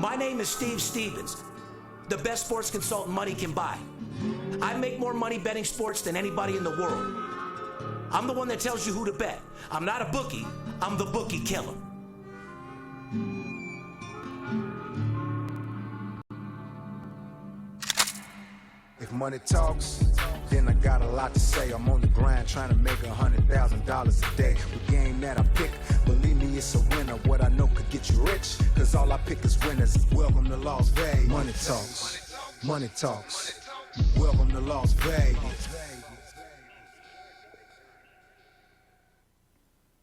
My name is Steve Stevens, the best sports consultant money can buy. I make more money betting sports than anybody in the world. I'm the one that tells you who to bet. I'm not a bookie, I'm the bookie killer. If money talks, then I got a lot to say. I'm on the grind trying to make $100,000 a day. The game that I pick, believe me, it's a winner. What I know could get you rich, cause all I pick is winners. Welcome to Las Vegas. Money talks, money talks. Welcome to Las Vegas.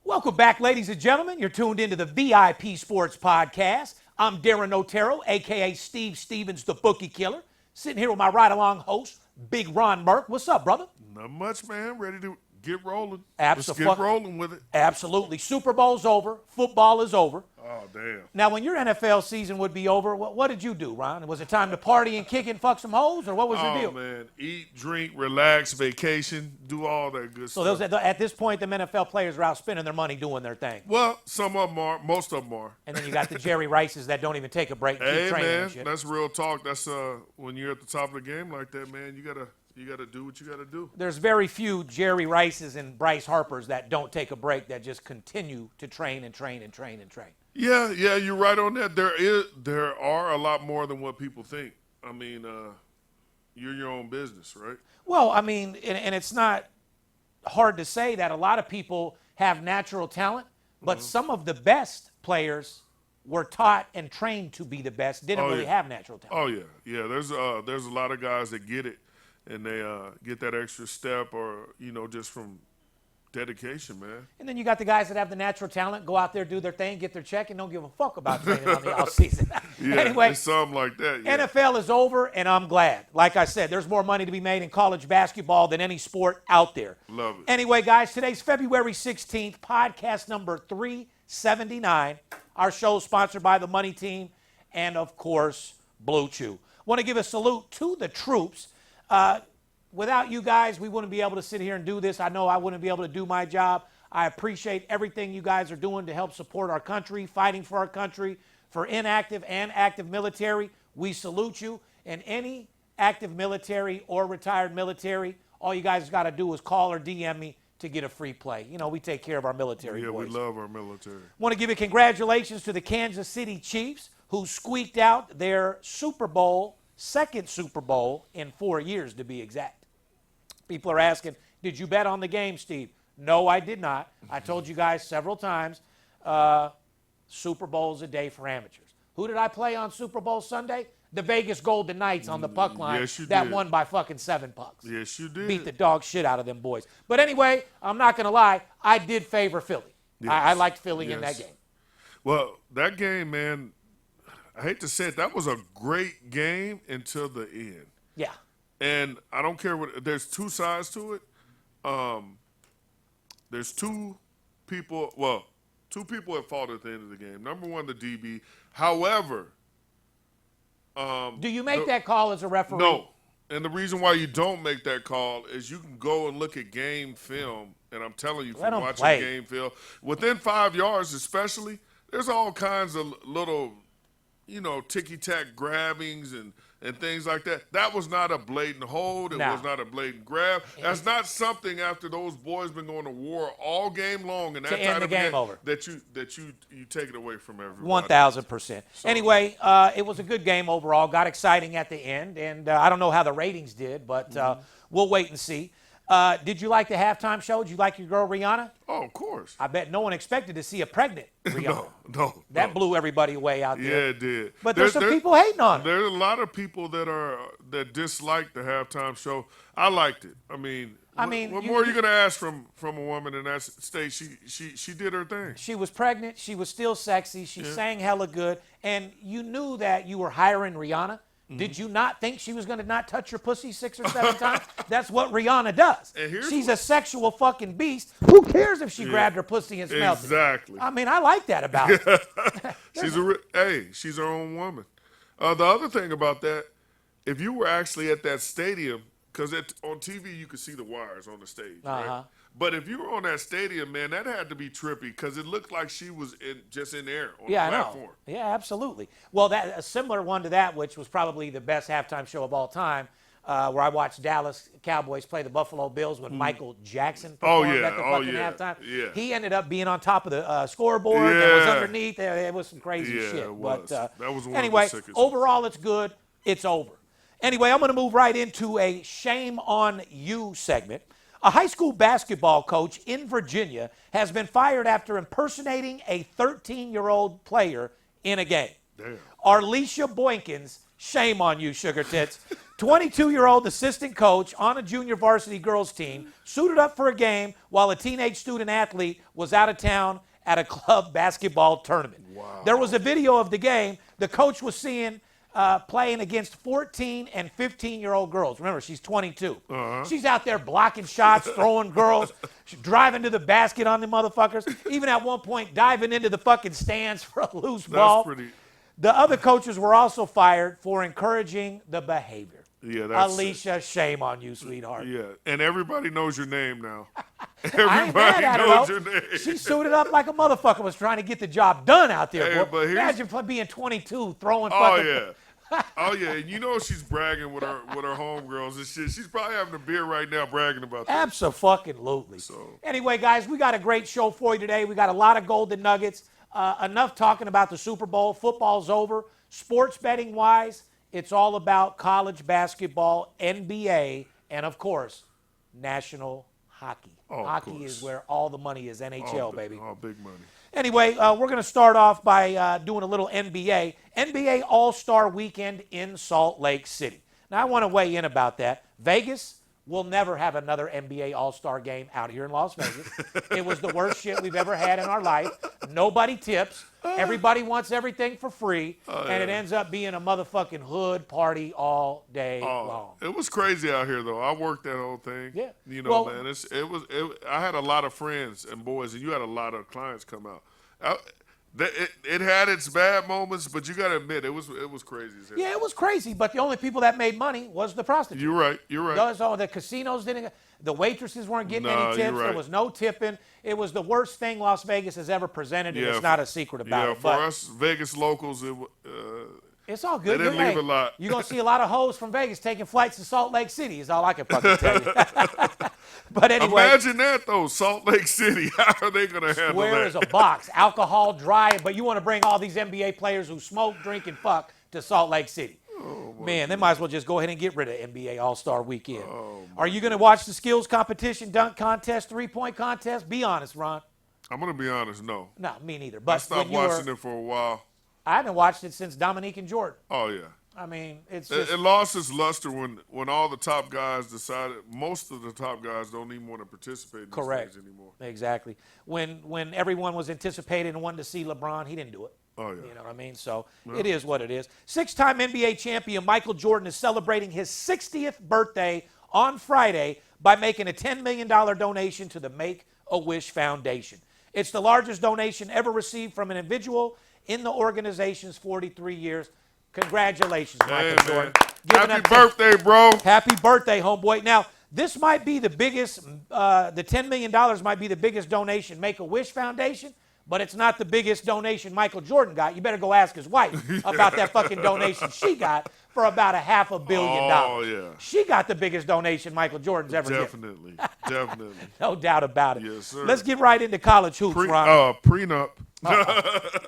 Welcome back, ladies and gentlemen. You're tuned into the VIP Sports Podcast. I'm Darren Otero, a.k.a. Steve Stevens, the Bookie Killer. Sitting here with my ride-along host, Big Ron Burke. What's up, brother? Not much, man. Ready to get rolling. Let's get rolling with it. Absolutely. Super Bowl's over. Football is over. Oh, damn. Now, when your NFL season would be over, what did you do, Ron? Was it time to party and kick and fuck some hoes, or what was your deal? Oh, man. Eat, drink, relax, vacation, do all that good So stuff. those, at this point, the NFL players are out spending their money doing their thing. Well, some of them are. Most of them are. And then you got the Jerry Rices that don't even take a break and keep Hey, training man, and shit. that's real talk. That's when you're at the top of the game like that, man, you gotta do what you gotta do. There's very few Jerry Rices and Bryce Harpers that don't take a break, that just continue to train and train and train and train. Yeah, you're right on that. There are a lot more than what people think. I mean, you're your own business, right? Well, I mean, and it's not hard to say that a lot of people have natural talent, but some of the best players were taught and trained to be the best, didn't really have natural talent. Oh, yeah. There's a lot of guys that get it, and they get that extra step or, just from dedication, man. And then you got the guys that have the natural talent, go out there, do their thing, get their check, and don't give a fuck about training on the offseason. Yeah, anyway, it's something like that. Yeah. NFL is over, and I'm glad. Like I said, there's more money to be made in college basketball than any sport out there. Love it. Anyway, guys, today's February 16th, podcast number 379. Our show is sponsored by the Money Team and, of course, Blue Chew. Want to give a salute to the troops. Without you guys, we wouldn't be able to sit here and do this. I know I wouldn't be able to do my job. I appreciate everything you guys are doing to help support our country, fighting for our country, for inactive and active military. We salute you. And any active military or retired military, all you guys got to do is call or DM me to get a free play. We take care of our military boys. We love our military. Want to give a congratulations to the Kansas City Chiefs, who squeaked out their second Super Bowl in 4 years, to be exact. People are asking, did you bet on the game, Steve? No, I did not. I told you guys several times, Super Bowl's a day for amateurs. Who did I play on Super Bowl Sunday? The Vegas Golden Knights on the puck line. Yes, you that did. Won by fucking 7 pucks. Yes, you did. Beat the dog shit out of them boys. But anyway, I'm not going to lie. I did favor Philly. Yes. I liked Philly in that game. Well, that game, man, I hate to say it, that was a great game until the end. Yeah. And I don't care there's two sides to it. There's two people at fault at the end of the game. Number one, the DB. However, do you make that call as a referee? No. And the reason why you don't make that call is you can go and look at game film, and I'm telling you from watching game film, within 5 yards especially, there's all kinds of little, ticky-tack grabbings and things like that. That was not a blatant hold. It was not a blatant grab. That's not something after those boys been going to war all game long and that end the game over. that you take it away from everyone. 1,000%. Anyway, it was a good game overall. Got exciting at the end, and I don't know how the ratings did, but we'll wait and see. Did you like the halftime show? Did you like your girl Rihanna? Oh, of course. I bet no one expected to see a pregnant Rihanna. No. That blew everybody away out there. Yeah, it did. But there's some people hating on it. There's a lot of people that dislike the halftime show. I liked it. I mean, what more are you gonna ask from a woman in that state? She did her thing. She was pregnant. She was still sexy. She sang hella good, and you knew that you were hiring Rihanna. Did you not think she was going to not touch your pussy 6 or 7 times? That's what Rihanna does. She's a sexual fucking beast. Who cares if she grabbed her pussy and smelled it? Exactly. I mean, I like that about her. She's her own woman. The other thing about that, if you were actually at that stadium, because on TV you could see the wires on the stage, right? But if you were on that stadium, man, that had to be trippy because it looked like she was just in air on the platform. I know. Yeah, absolutely. Well, a similar one to that, which was probably the best halftime show of all time, where I watched Dallas Cowboys play the Buffalo Bills when Michael Jackson performed at the fucking halftime. Yeah. He ended up being on top of the scoreboard that was underneath. It was some crazy shit. It was. But that was one anyway, of the sickest. overall, it's good. It's over. Anyway, I'm going to move right into a Shame on You segment. A high school basketball coach in Virginia has been fired after impersonating a 13-year-old player in a game. Damn. Arlisha Boykins, shame on you, sugar tits. 22-year-old assistant coach on a junior varsity girls team suited up for a game while a teenage student athlete was out of town at a club basketball tournament. Wow. There was a video of the game. The coach was seen playing against 14 and 15-year-old girls. Remember, she's 22. She's out there blocking shots, throwing girls, driving to the basket on the motherfuckers, even at one point diving into the fucking stands for a loose ball. That's pretty. The other coaches were also fired for encouraging the behavior. Yeah, that's Alicia, shame on you, sweetheart. Yeah, and everybody knows your name now. I ain't mad Everybody at her, knows though. your name. She suited up like a motherfucker was trying to get the job done out there. Hey, boy. but here's- Imagine being 22, throwing Oh fucking... yeah. Oh yeah, and you know she's bragging with her homegirls and shit. She's probably having a beer right now bragging about that. Absolutely. So- Anyway, guys, we got a great show for you today. We got a lot of golden nuggets. Enough talking about the Super Bowl. Football's over. Sports betting wise, it's all about college basketball, NBA, and of course, national hockey. Oh, of Hockey course. is where all the money is. NHL, baby. Oh, big money. Anyway, we're going to start off by doing a little NBA. NBA All-Star Weekend in Salt Lake City. Now, I want to weigh in about that. Vegas will never have another NBA All-Star game out here in Las Vegas. It was the worst shit we've ever had in our life. Nobody tips. Everybody wants everything for free. And it ends up being a motherfucking hood party all day long. It was crazy out here though. I worked that whole thing. Yeah. You know, Well- man. I had a lot of friends and boys, and you had a lot of clients come out. It had its bad moments, but you got to admit it was crazy as hell. Yeah, it was crazy, but the only people that made money was the prostitutes. You're right. So the casinos didn't, the waitresses weren't getting No, any you're tips. right. There was no tipping. It was the worst thing Las Vegas has ever presented, and Yeah, it's not a secret about Yeah, it. for But us Vegas locals, it's all good. they didn't leave a lot. You're going to see a lot of hoes from Vegas taking flights to Salt Lake City is all I can fucking tell you. But anyway. imagine that though, Salt Lake City. How are they going to handle Where that? is a box? Alcohol, dry, but you want to bring all these NBA players who smoke, drink, and fuck to Salt Lake City. Man, they might as well just go ahead and get rid of NBA All-Star Weekend. Are you going to watch the skills competition, dunk contest, three-point contest? Be honest, Ron. I'm going to be honest, no. No, me neither. I But stopped watching it for a while. I haven't watched it since Dominique and Jordan. Oh, yeah. I mean, it's It, just it lost its luster when all the top guys decided, most of the top guys don't even want to participate in these correct. things anymore. Exactly. When everyone was anticipating and wanted to see LeBron, he didn't do it. Oh, yeah. You know what I mean? So it is what it is. Six-time NBA champion Michael Jordan is celebrating his 60th birthday on Friday by making a $10 million donation to the Make-A-Wish Foundation. It's the largest donation ever received from an individual in the organization's 43 years. Congratulations, Hey, Michael Jordan. man. Giving Happy up birthday, bro. Happy birthday, homeboy. Now, this might be the biggest, the $10 million might be the biggest donation Make-A-Wish Foundation, but it's not the biggest donation Michael Jordan got. You better go ask his wife about that fucking donation she got for about $500 million. Oh, yeah. She got the biggest donation Michael Jordan's ever given. Definitely. Definitely. No doubt about it. Yes, sir. Let's get right into college hoops, Ron. Prenup.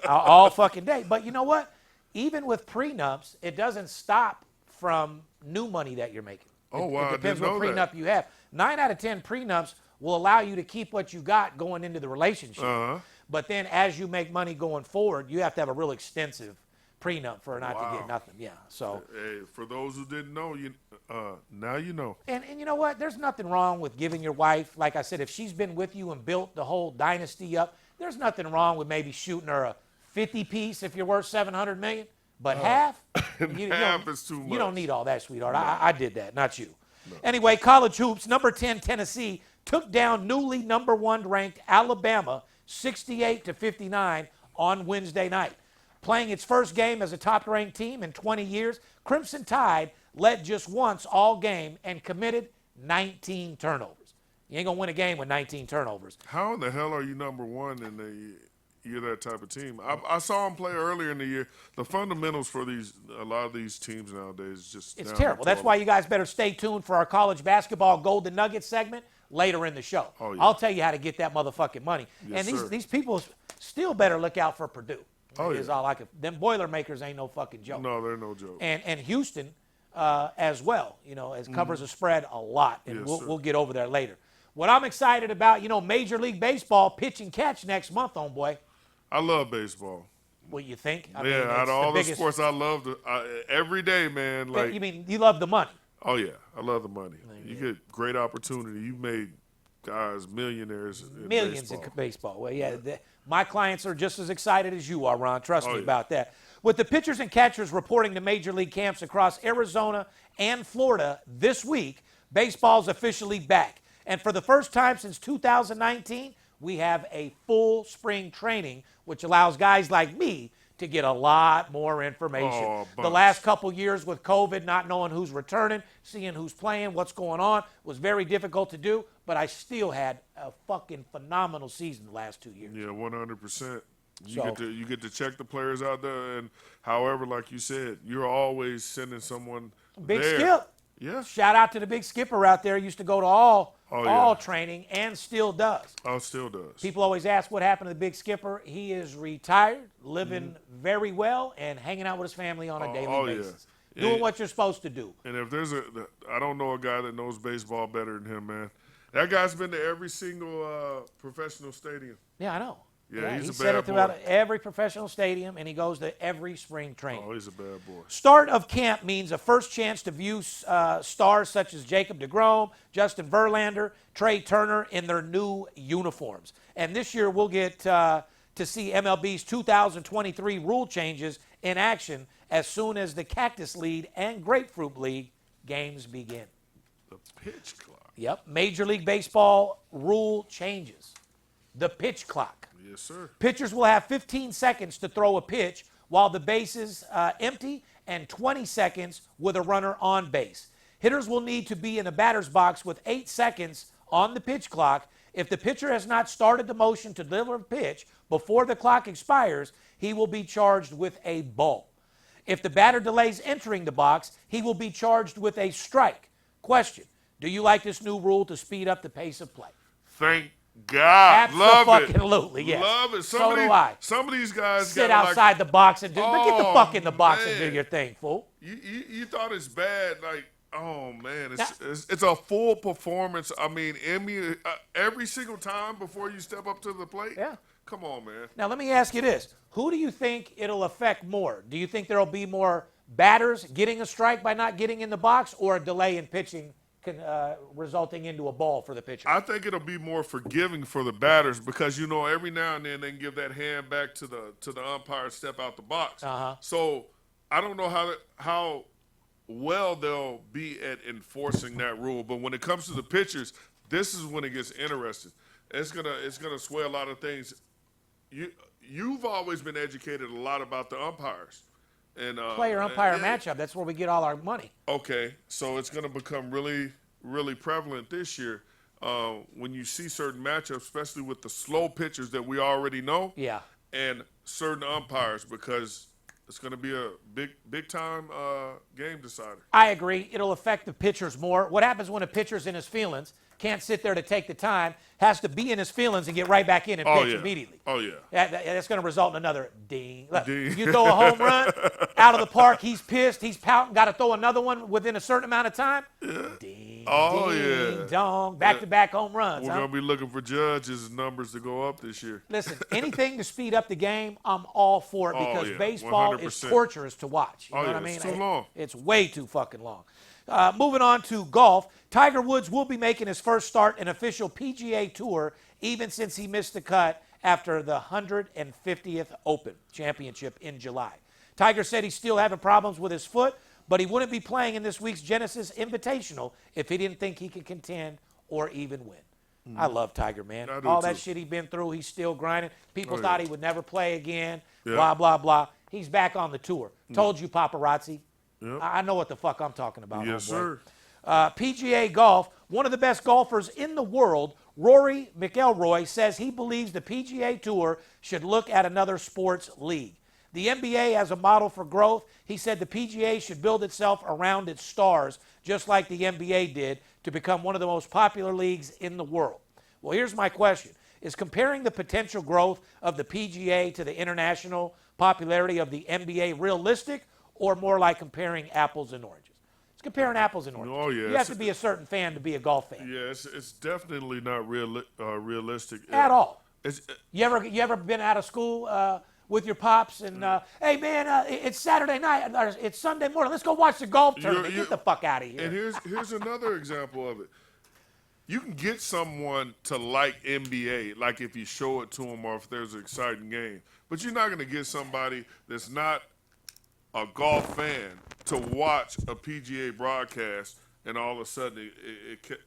All fucking day. But you know what? Even with prenups, it doesn't stop from new money that you're making. Oh, wow, I It depends didn't what know prenup that. you have. 9 out of 10 prenups will allow you to keep what you got going into the relationship. Uh-huh. But then as you make money going forward, you have to have a real extensive prenup for not to Wow. get nothing. Yeah. So, Hey, for those who didn't know, now you know. and you know what? There's nothing wrong with giving your wife, like I said, if she's been with you and built the whole dynasty up, there's nothing wrong with maybe shooting her a 50 piece if you're worth $700 million. But half, Half is too You don't much. need all that, sweetheart. I did that, not you. Anyway, college hoops. Number 10 Tennessee took down newly number 1 ranked Alabama 68-59 on Wednesday night. Playing its first game as a top-ranked team in 20 years, Crimson Tide led just once all game and committed 19 turnovers. You ain't going to win a game with 19 turnovers. How in the hell are you number one and you're that type of team? I saw him play earlier in the year. The fundamentals for a lot of these teams nowadays is just it's terrible. That's why you guys better stay tuned for our college basketball Golden Nuggets segment later in the show. Oh, yeah. I'll tell you how to get that motherfucking money. Yes, and sir. these people still better look out for Purdue. Oh, is yeah. all I can. Them Boilermakers ain't no fucking joke. No, they're no joke. And Houston as well, as covers the spread a lot, and Yes, we'll get over there later. What I'm excited about, Major League Baseball pitch and catch next month, homeboy. I love baseball. What you think? I Yeah, mean, out it's of all the biggest, sports, I love every day, man. Like, you mean you love the money? oh yeah, I love the money. You get great opportunity. You made guys millionaires. In Millions baseball. in baseball. Well, yeah, my clients are just as excited as you are, Ron. Trust me yeah. about that. With the pitchers and catchers reporting to Major League camps across Arizona and Florida this week, baseball's officially back. And for the first time since 2019, we have a full spring training, which allows guys like me to get a lot more information. Oh, the last couple years with COVID, not knowing who's returning, seeing who's playing, what's going on, was very difficult to do, but I still had a fucking phenomenal season the last 2 years. Yeah, 100%. So- You get to check the players out there, and however, like you said, you're always sending someone Big there. Skip. Yeah. Shout out to the big skipper out there. Used to go to all yeah. training and still does. Oh, still does. People always ask what happened to the big skipper. He is retired, living very well, and hanging out with his family on a daily basis. Yeah. Doing Yeah. what you're supposed to do. And if I don't know a guy that knows baseball better than him, man. That guy's been to every single professional stadium. Yeah, I know. Yeah, he's he a said bad it throughout boy. every professional stadium, and he goes to every spring training. Oh, he's a bad boy. Start of camp means a first chance to view stars such as Jacob deGrom, Justin Verlander, Trey Turner in their new uniforms. And this year we'll get to see MLB's 2023 rule changes in action as soon as the Cactus League and Grapefruit League games begin. The pitch clock. Yep, Major League Baseball rule changes. The pitch clock. Yes, sir. Pitchers will have 15 seconds to throw a pitch while the base is empty and 20 seconds with a runner on base. Hitters will need to be in the batter's box with 8 seconds on the pitch clock. If the pitcher has not started the motion to deliver a pitch before the clock expires, he will be charged with a ball. If the batter delays entering the box, he will be charged with a strike. Question: do you like this new rule to speed up the pace of play? Thank God. Love it. Absolutely, yes. Love it. So do I. Some of these guys Sit got outside the box and do. But get the fuck in the box and man. do your thing, fool. You thought it's bad, like, oh man, it's a full performance. I mean, every single time before you step up to the plate. Yeah. Come on, man. Now let me ask you this: who do you think it'll affect more? Do you think there'll be more batters getting a strike by not getting in the box, or a delay in pitching resulting into a ball for the pitcher? I think it'll be more forgiving for the batters because every now and then they can give that hand back to the umpire, step out the box. So I don't know how well they'll be at enforcing that rule, but when it comes to the pitchers, this is when it gets interesting. It's gonna sway a lot of things. You've always been educated a lot about the umpires and Player-umpire matchup. That's where we get all our money. Okay, so it's going to become really, really prevalent this year when you see certain matchups, especially with the slow pitchers that we already know. Yeah. And certain umpires, because it's going to be a big time game decider. I agree. It'll affect the pitchers more. What happens when a pitcher's in his feelings, can't sit there to take the time, has to be in his feelings and get right back in and pitch immediately? Oh, yeah. That's going to result in another ding. Look, Ding. you throw a home run out of the park, he's pissed, he's pouting, got to throw another one within a certain amount of time. Yeah. Ding, Oh, ding, yeah. dong, back-to-back home runs. We're going to be looking for Judge's numbers to go up this year. Listen, anything to speed up the game, I'm all for it because baseball is 100%. torturous to watch. You know what I mean? It's too long. It's way too fucking long. Moving on to golf, Tiger Woods will be making his first start in official PGA Tour, even since he missed the cut after the 150th Open Championship in July. Tiger said he's still having problems with his foot, but he wouldn't be playing in this week's Genesis Invitational if he didn't think he could contend or even win. I love Tiger, man. I do All that too. shit he's been through, he's still grinding. People thought he would never play again, Yeah. blah, blah, blah. He's back on the tour. Told you, paparazzi. Yep. I know what the fuck I'm talking about. Yes, homeboy. sir. PGA Golf, one of the best golfers in the world, Rory McIlroy, says he believes the PGA Tour should look at another sports league. The NBA as a model for growth, he said the PGA should build itself around its stars, just like the NBA did, to become one of the most popular leagues in the world. Well, here's my question. Is comparing the potential growth of the PGA to the international popularity of the NBA realistic, or more like comparing apples and oranges? It's comparing apples and oranges. Oh, yeah. You have to be a certain fan to be a golf fan. Yeah, it's definitely not realistic. At all. It's, You ever been out of school with your pops and, hey, man, it's Saturday night, or it's Sunday morning, let's go watch the golf tournament. Get the fuck out of here. And here's another example of it. You can get someone to like NBA, like if you show it to them or if there's an exciting game. But you're not going to get somebody that's not a golf fan to watch a PGA broadcast, and all of a sudden it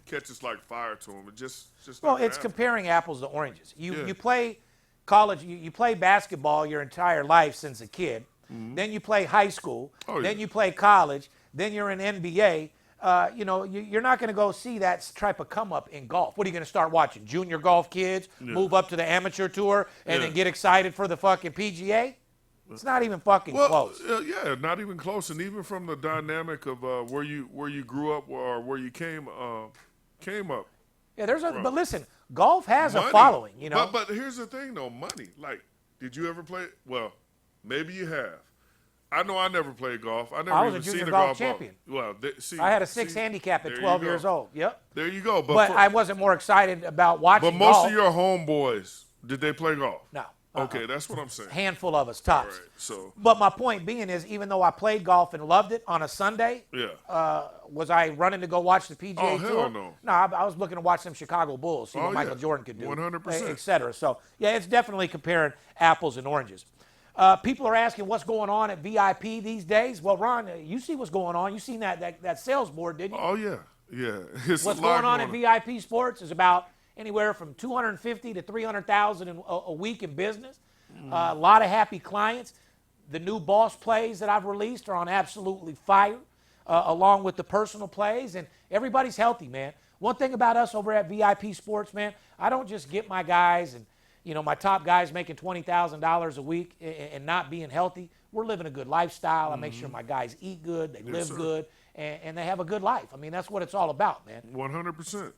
catches like fire to them. It just Well, it's comparing apples to oranges. You play college, you play basketball your entire life since a kid. Mm-hmm. Then you play high school. Then you play college. Then you're in NBA. You're not going to go see that type of come up in golf. What are you going to start watching? Junior golf kids move up to the amateur tour and then get excited for the fucking PGA? It's not even fucking close. Yeah, not even close. And even from the dynamic of where you grew up or where you came up. Yeah, but listen, golf has money, a following, you know. But here's the thing, though, money. Like, did you ever play? Well, maybe you have. I know I never played golf. I was a junior golf champion. Well, I had a 6 handicap at 12 years old. Yep. There you go. But I wasn't more excited about watching golf. But most of your homeboys, did they play golf? No. Okay, that's what I'm saying. Handful of us, tops. All right, But my point being is, even though I played golf and loved it on a Sunday, was I running to go watch the PGA Tour? Hell no. No, I was looking to watch them Chicago Bulls, see what Michael Jordan could do. 100%. Et cetera. So, yeah, it's definitely comparing apples and oranges. People are asking what's going on at VIP these days. Well, Ron, you see what's going on. You seen that sales board, didn't you? Oh, yeah. Yeah. What's going on at VIP Sports is about anywhere from $250,000 to $300,000 a week in business. A lot of happy clients. The new boss plays that I've released are on absolutely fire, along with the personal plays, and everybody's healthy, man. One thing about us over at VIP Sports, man, I don't just get my guys and my top guys making $20,000 a week and not being healthy. We're living a good lifestyle. I make sure my guys eat good, they live good, and they have a good life. I mean, that's what it's all about, man. 100%.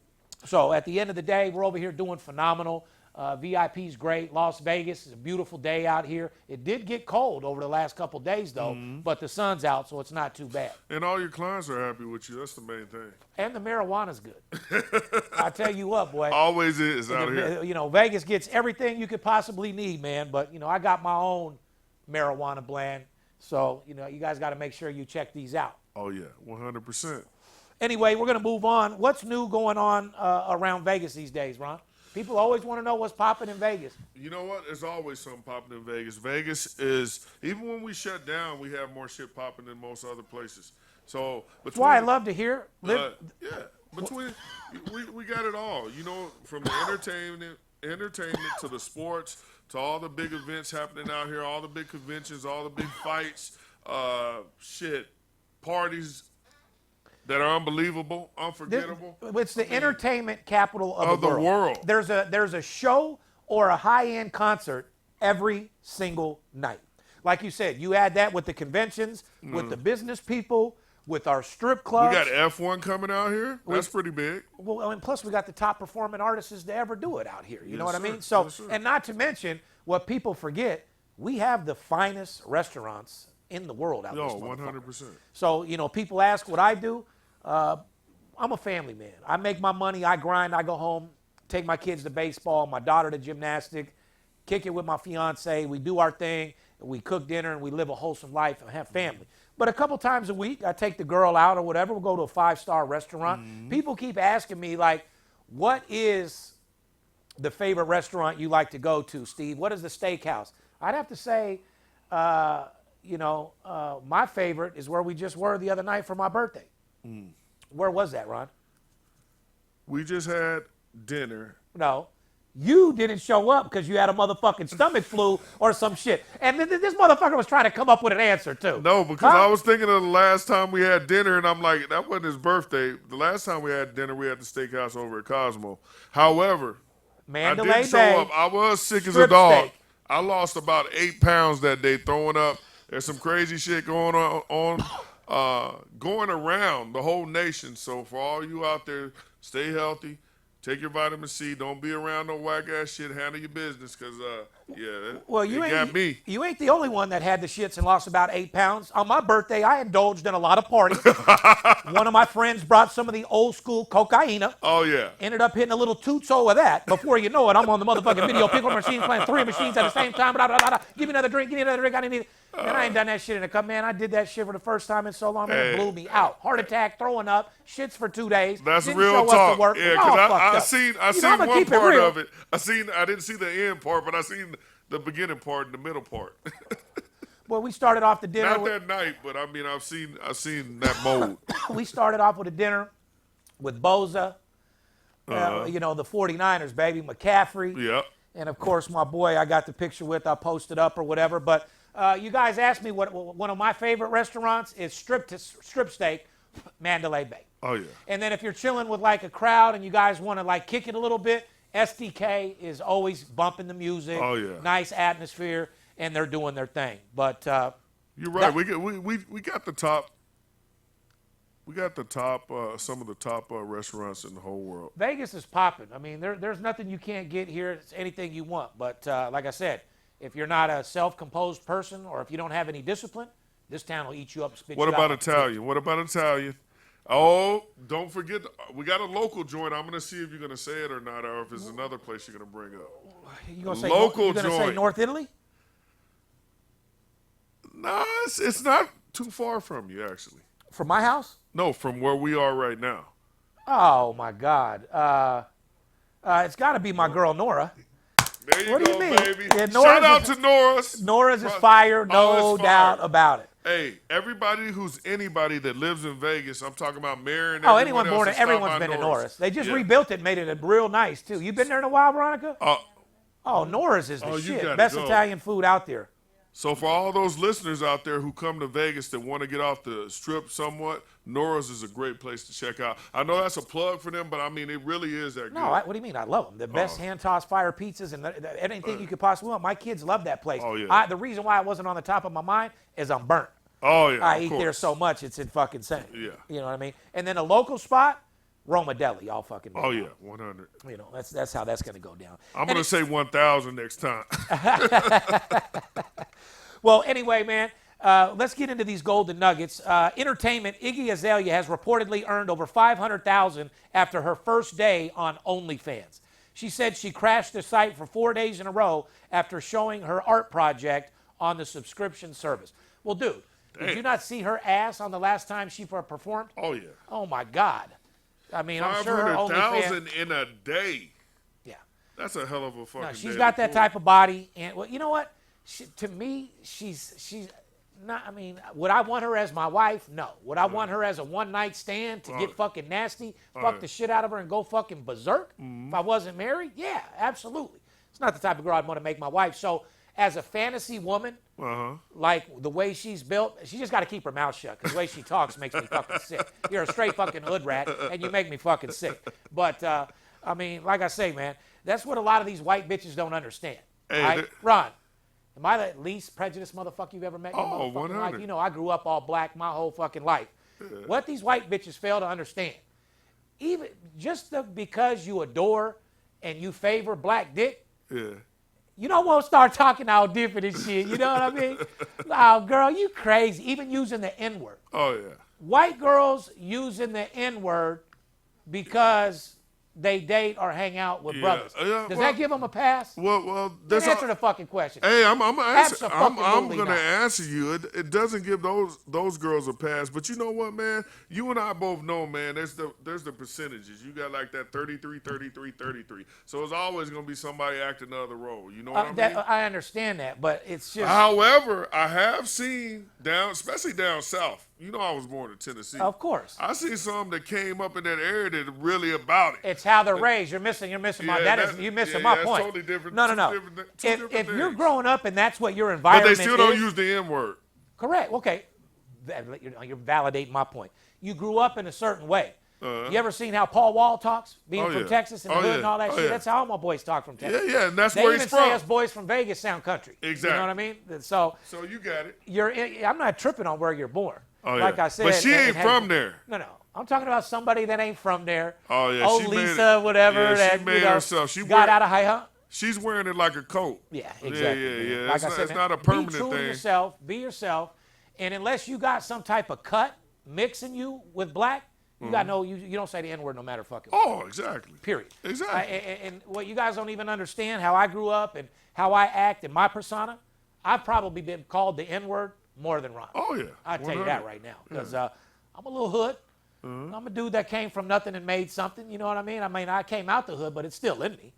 So at the end of the day, we're over here doing phenomenal. VIP's great. Las Vegas is a beautiful day out here. It did get cold over the last couple days, though, but the sun's out, so it's not too bad. And all your clients are happy with you. That's the main thing. And the marijuana's good. I tell you what, boy. Always is out here. Vegas gets everything you could possibly need, man. But, I got my own marijuana blend. So, you guys got to make sure you check these out. Oh, yeah, 100%. Anyway, we're going to move on. What's new going on around Vegas these days, Ron? People always want to know what's popping in Vegas. You know what? There's always something popping in Vegas. Vegas is, even when we shut down, we have more shit popping than most other places. So that's why I love to hear. We got it all. From the entertainment to the sports to all the big events happening out here, all the big conventions, all the big fights, parties that are unbelievable, unforgettable. It's the entertainment capital of the world. There's a show or a high-end concert every single night. Like you said, you add that with the conventions, with the business people, with our strip clubs. We got F1 coming out here. That's pretty big. Well, and plus we got the top performing artists to ever do it out here. You know what I mean? So, and not to mention what people forget, we have the finest restaurants in the world out there. 100%. So, people ask what I do. I'm a family man. I make my money, I grind, I go home, take my kids to baseball, my daughter to gymnastics, kick it with my fiance. We do our thing, we cook dinner, and we live a wholesome life and have family. But a couple times a week, I take the girl out or whatever. We'll go to a 5-star restaurant. People keep asking me, like, what is the favorite restaurant you like to go to, Steve? What is the steakhouse? I'd have to say, my favorite is where we just were the other night for my birthday. Where was that, Ron? We just had dinner. No. You didn't show up because you had a motherfucking stomach flu or some shit. And this motherfucker was trying to come up with an answer, too. No, because I was thinking of the last time we had dinner, and I'm like, that wasn't his birthday. The last time we had dinner, we had the steakhouse over at Cosmo. However, Mandalay I didn't show Bay, up. I was sick as a strip dog. steak. I lost about 8 pounds that day throwing up. There's some crazy shit going going around the whole nation. So for all you out there, stay healthy. Take your vitamin C. Don't be around no whack ass shit. Handle your business, cause you got me. You ain't the only one that had the shits and lost about 8 pounds. On my birthday, I indulged in a lot of parties. One of my friends brought some of the old school cocaina. Oh yeah. Ended up hitting a little tutso of that. Before you know it, I'm on the motherfucking video pickle machine playing 3 machines at the same time. Blah, blah, blah, blah. Give me another drink. Give me another drink. I need it. Man, I ain't done that shit in a cup. Man, I did that shit for the first time in so long. Man, it blew me out. Heart attack, throwing up, shits for 2 days. That's Didn't real show talk. Up to work. Yeah, because I fucked seen up. one keep it part real. of it. I didn't see the end part, but I seen the beginning part and the middle part. Well, we started off the dinner. Not that night, but I mean, I've seen that mode. We started off with a dinner with Boza, the 49ers, baby, McCaffrey. Yeah. And, of course, my boy I got the picture with, I posted up or whatever. But you guys asked me what one of my favorite restaurants is strip steak, Mandalay Bay. Oh, yeah. And then if you're chilling with, like, a crowd and you guys want to, like, kick it a little bit, SDK is always bumping the music. Oh, yeah. Nice atmosphere, and they're doing their thing. But you're right. We got the top. We got the top. Some of the top restaurants in the whole world. Vegas is popping. I mean, there's nothing you can't get here. It's anything you want. But like I said, if you're not a self-composed person or if you don't have any discipline, this town will eat you up and spit you out. What about Italian? What about Italian? Oh, don't forget, we got a local joint. I'm going to see if you're going to say it or not, or if it's another place you're going to bring up. You going to say local say North Italy? Nah, it's not too far from you, actually. From my house? No, from where we are right now. Oh, my God. It's got to be my girl, Nora. There you What go, do you mean? baby. Yeah, Shout out to Nora's. Nora's is fire, no doubt about it. Hey, everybody who's anybody that lives in Vegas, I'm talking about Mayor and everyone's been to Nora's. They just rebuilt it and made it real nice, too. You been there in a while, Veronica? Nora's is the shit. Best Italian food out there. So for all those listeners out there who come to Vegas that want to get off the strip somewhat, Nora's is a great place to check out. I know that's a plug for them, but I mean, it really is that good. No, what do you mean? I love them. The best hand-tossed fire pizzas and anything you could possibly want. My kids love that place. Oh, yeah. The reason why it wasn't on the top of my mind is I'm burnt. Oh, yeah. I eat there so much, it's in fucking insane. Yeah. You know what I mean? And then a local spot, Roma Deli, y'all fucking know. Oh, yeah, 100. You know, that's how that's going to go down. I'm going to say 1,000 next time. Well, anyway, man, let's get into these golden nuggets. Entertainment, Iggy Azalea has reportedly earned over $500,000 after her first day on OnlyFans. She said she crashed the site for 4 days in a row after showing her art project on the subscription service. Well, dude, did you not see her ass on the last time she performed? Oh, yeah. Oh, my God. I mean, I'm sure her OnlyFans. 500,000 in a day. Yeah. That's a hell of a fucking She's day got to that pull. type of body. And, well, you know what? To me, she's not, I mean, would I want her as my wife? No. Would I want her as a one-night stand to get fucking nasty, fuck the shit out of her and go fucking berserk if I wasn't married? Yeah, absolutely. It's not the type of girl I'd want to make my wife. So as a fantasy woman, like the way she's built, she just got to keep her mouth shut because the way she talks makes me fucking sick. You're a straight fucking hood rat, and you make me fucking sick. But, I mean, like I say, man, that's what a lot of these white bitches don't understand. Hey, right? Ron, am I the least prejudiced motherfucker you've ever met in your motherfucking 100. life? You know, I grew up all black my whole fucking life. Yeah. What these white bitches fail to understand, even just because you adore and you favor black dick, you don't want to start talking all different and shit. You know what I mean? Oh, girl, you crazy. Even using the N-word. Oh, yeah. White girls using the N-word because they date or hang out with brothers. Does that give them a pass? Well, answer the fucking question. Hey, I'm going Absolutely to answer you. It doesn't give those girls a pass. But you know what, man? You and I both know, man, there's the percentages. You got like that 33, 33, 33. So it's always going to be somebody acting the other role. You know what I mean? I understand that, but it's just. However, I have seen especially down south, I was born in Tennessee. Of course. I see some that came up in that area that are really about it. It's how they're raised. You're missing my you're missing my point. Totally different. No. If you're growing up and that's what your But environment they still don't use the N word. Correct. Okay. You're validating my point. You grew up in a certain way. You ever seen how Paul Wall talks, being from Texas and the hood and all that shit? That's how all my boys talk from Texas. Yeah, and that's where he's from. They even say us boys from Vegas sound country. Exactly. You know what I mean? So you got it. I'm not tripping on where you're born. Oh, like I said. But she ain't from there. No. I'm talking about somebody that ain't from there. Oh, yeah. Oh, Lisa, whatever. She made herself. She got out of high hunt. She's wearing it like a coat. Yeah, exactly. Yeah. Like I said, it's not a permanent thing. Be true to yourself. Be yourself. And unless you got some type of cut mixing you with black, you got you don't say the N-word no matter fucking what. Oh, exactly. Period. Exactly. And what you guys don't even understand, how I grew up and how I act and my persona, I've probably been called the N-word more than Ron. Oh, yeah. I tell you that right now. Because I'm a little hood. I'm a dude that came from nothing and made something. You know what I mean? I came out the hood, but it's still in me.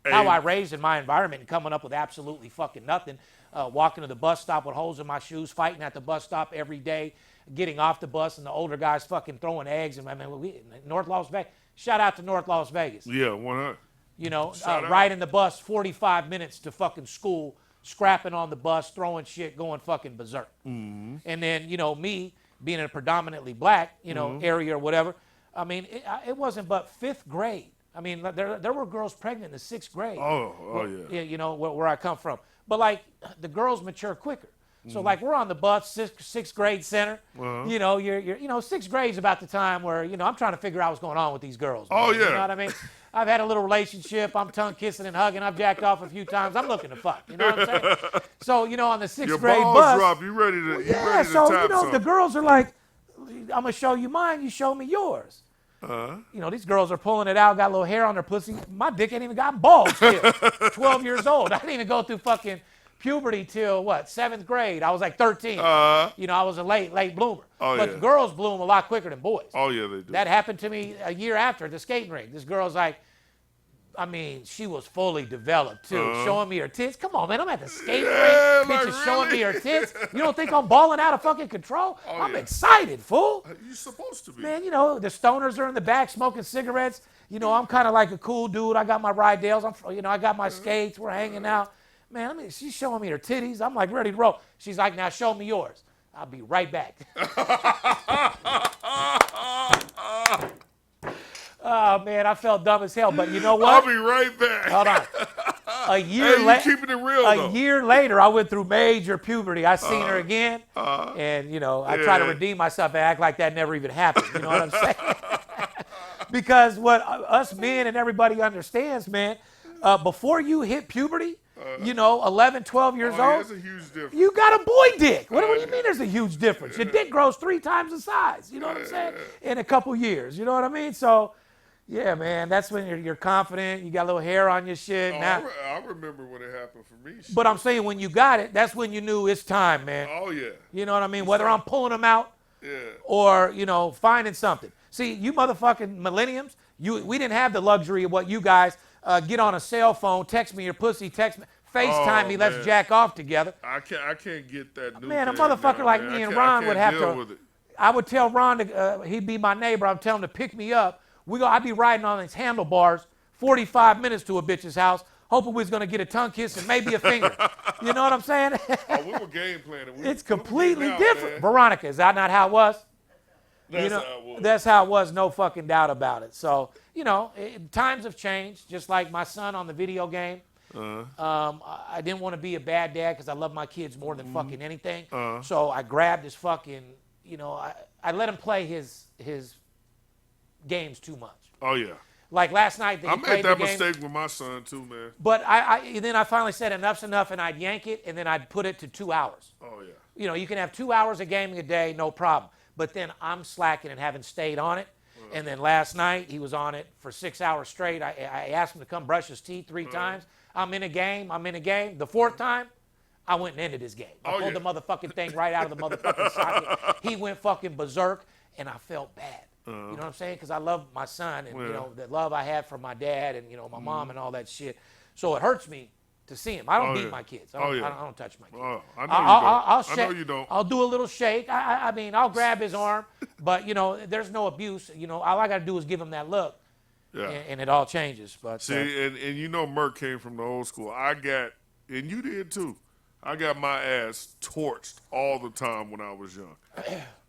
Hey. How I raised in my environment and coming up with absolutely fucking nothing. Walking to the bus stop with holes in my shoes, fighting at the bus stop every day, getting off the bus and the older guys fucking throwing eggs. And North Las Vegas. Shout out to North Las Vegas. Yeah, 100. Riding the bus 45 minutes to fucking school, scrapping on the bus, throwing shit, going fucking berserk. Mm-hmm. And then, me being in a predominantly black, area or whatever. It wasn't but 5th grade. There were girls pregnant in the 6th grade. Oh, yeah. Where I come from. But, the girls mature quicker. So, we're on the bus, sixth grade center. Uh-huh. You're 6th grade is about the time where, I'm trying to figure out what's going on with these girls. Man. Oh, yeah. You know what I mean? I've had a little relationship. I'm tongue kissing and hugging. I've jacked off a few times. I'm looking to fuck. You know what I'm saying? So, on the 6th grade balls bus. Drop. You ready to Yeah, so, the girls are like, I'm going to show you mine. You show me yours. These girls are pulling it out, got a little hair on their pussy. My dick ain't even got balls still. 12 years old. I didn't even go through fucking puberty till 7th grade. I was like 13. I was a late bloomer. But girls bloom a lot quicker than boys. Oh, yeah, they do. That happened to me a year after at the skating rink. This girl's like, she was fully developed too, showing me her tits. Come on, man, I'm at the skating rink. Bitch is showing me her tits. You don't think I'm balling out of fucking control? I'm excited, fool. You're supposed to be. Man, the stoners are in the back smoking cigarettes. I'm kind of like a cool dude. I got my Rydales. I got my skates. We're hanging out. Man, she's showing me her titties. I'm like ready to roll. She's like, now show me yours. I'll be right back. Oh, man, I felt dumb as hell. But you know what? I'll be right back. Hold on. A keeping it real, a year later, I went through major puberty. I seen her again. And, I try to redeem myself and act like that never even happened. You know what I'm saying? Because what us men and everybody understands, man, before you hit puberty, 11, 12 years old. That's a huge difference. You got a boy dick. What do you mean there's a huge difference? Your dick grows 3 times the size, you know what I'm saying? In a couple years, you know what I mean? So, yeah, man, that's when you're confident. You got a little hair on your shit. I remember when it happened for me. But I'm saying when you got it, that's when you knew it's time, man. Oh, yeah. You know what I mean? Whether I'm pulling them out or, finding something. See, you motherfucking millenniums, we didn't have the luxury of what you guys get on a cell phone, text me your pussy, text me, FaceTime me, let's jack off together. I can't get that new Man, a thing motherfucker now, like man. me and Ron would have deal to. with it. I would tell Ron he'd be my neighbor. I'd tell him to pick me up. I'd be riding on these handlebars 45 minutes to a bitch's house, hoping we was going to get a tongue kiss and maybe a finger. You know what I'm saying? We were game planning. It's completely different. Man. Veronica, is that not how it was? That's how it was. That's how it was, no fucking doubt about it. So, times have changed, just like my son on the video game. I didn't want to be a bad dad because I love my kids more than fucking anything. So I grabbed his fucking, I let him play his games too much. Oh, yeah. Like last night, I made that mistake with my son too, man. But then I finally said enough's enough, and I'd yank it, and then I'd put it to 2 hours. Oh, yeah. You can have 2 hours of gaming a day, no problem. But then I'm slacking and haven't stayed on it. And then last night, he was on it for 6 hours straight. I asked him to come brush his teeth 3 times. I'm in a game. The 4th time, I went and ended his game. I pulled the motherfucking thing right out of the motherfucking socket. He went fucking berserk, and I felt bad. You know what I'm saying? Because I love my son and, the love I had for my dad and, my mom and all that shit. So it hurts me to see him. I don't beat yeah. my kids. Oh, yeah. I don't touch my kids. Oh, I know you don't. I know you don't. I'll do a little shake. I mean, I'll grab his arm, but there's no abuse. All I got to do is give him that look, and it all changes. But see, and Merk came from the old school. And you did too. I got my ass torched all the time when I was young.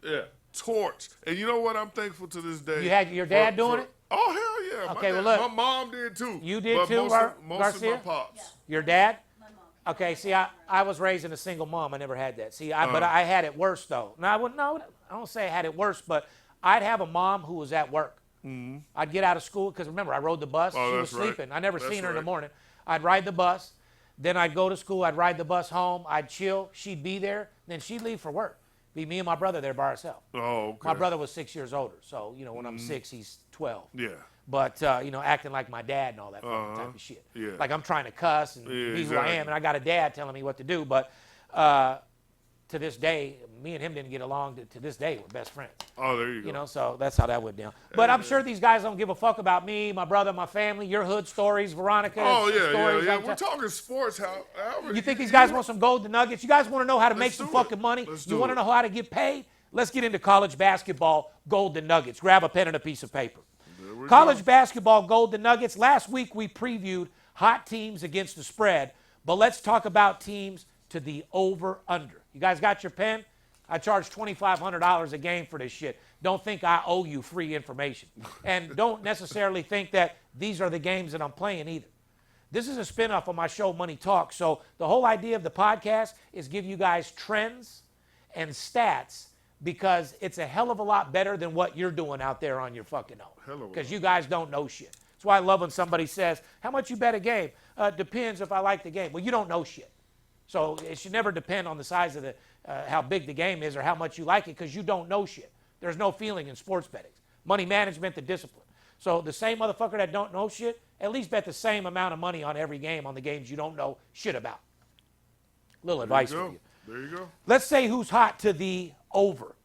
Yeah, torched. And you know what? I'm thankful to this day. You had your dad doing it? Oh, hell yeah. Okay, my mom did too. You did but too, mostly my pops. Yeah. Your dad? Okay, see, I was raised in a single mom. I never had that. See, but I had it worse, though. I don't say I had it worse, but I'd have a mom who was at work. Mm-hmm. I'd get out of school, because remember, I rode the bus. Oh, she was sleeping. Right. I never seen her in the morning. I'd ride the bus. Then I'd go to school. I'd ride the bus home. I'd chill. She'd be there. Then she'd leave for work. Be me and my brother there by ourselves. Oh, okay. My brother was 6 years older. So, when I'm 6, he's 12. Yeah. But, acting like my dad and all that type of shit. Yeah. Like I'm trying to cuss and be who I am, and I got a dad telling me what to do. But to this day, me and him didn't get along. To this day, we're best friends. Oh, there you go. So that's how that went down. But I'm sure these guys don't give a fuck about me, my brother, my family, your hood stories, Veronica. Oh, yeah, stories. yeah. We're talking sports. You think these guys want some golden nuggets? You guys want to know how to make some fucking money? You want to know how to get paid? Let's get into college basketball golden nuggets. Grab a pen and a piece of paper. College basketball golden nuggets. Last week we previewed hot teams against the spread, but let's talk about teams to the over-under. You guys got your pen? I charge $2,500 a game for this shit. Don't think I owe you free information. And don't necessarily think that these are the games that I'm playing either. This is a spinoff of my show, Money Talk. So the whole idea of the podcast is give you guys trends and stats, because it's a hell of a lot better than what you're doing out there on your fucking own. Because you guys don't know shit. That's why I love when somebody says, how much you bet a game? Depends if I like the game. Well, you don't know shit. So it should never depend on the size of how big the game is or how much you like it, because you don't know shit. There's no feeling in sports betting. Money management, the discipline. So the same motherfucker that don't know shit, at least bet the same amount of money on every game on the games you don't know shit about. Little advice for you. There you go. Let's say who's hot to the over.